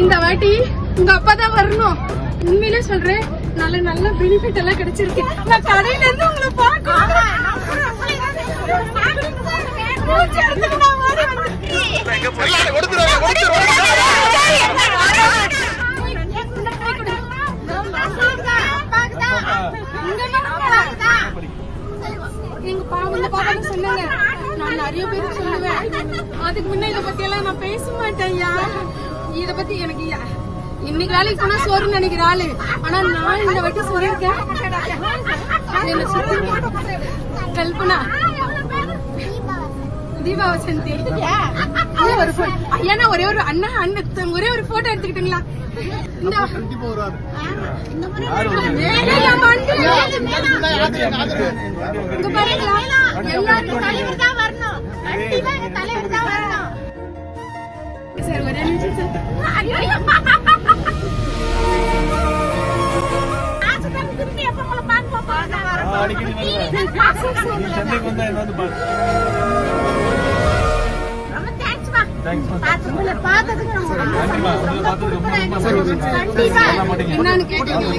இந்த வாட்டி உங்க அப்பா தான் வரணும். உண்மையிலே சொல்றேன், நல்ல நல்ல பெனிஃபிட் எல்லாம் கிடைச்சிருக்கு. நான் கடையில இருந்து உங்களை பார்க்கணும். இந்த பாப்பா சொன்னாங்க, நான் நிறைய பேருக்கு சொல்லுவேன். அதுக்கு முன்ன இத பத்தி எல்லாம் நான் பேச மாட்டேன். இத பத்தி எனக்கு இன்னைக்கு வேலைக்கு போனா சோறுன்னு நினைக்கிற ஆளு. ஆனா நான் இந்த வாட்டி சொல்லிருக்கேன். கல்பனா, தீபா வசந்தி, ஏன்னா ஒரே ஒரு அண்ணா அண்ணன் ஒரே ஒரு போட்டோ எடுத்துக்கிட்டீங்களா? சார் ஒரே நிமிஷம் என்னன்னு கேட்டீங்க.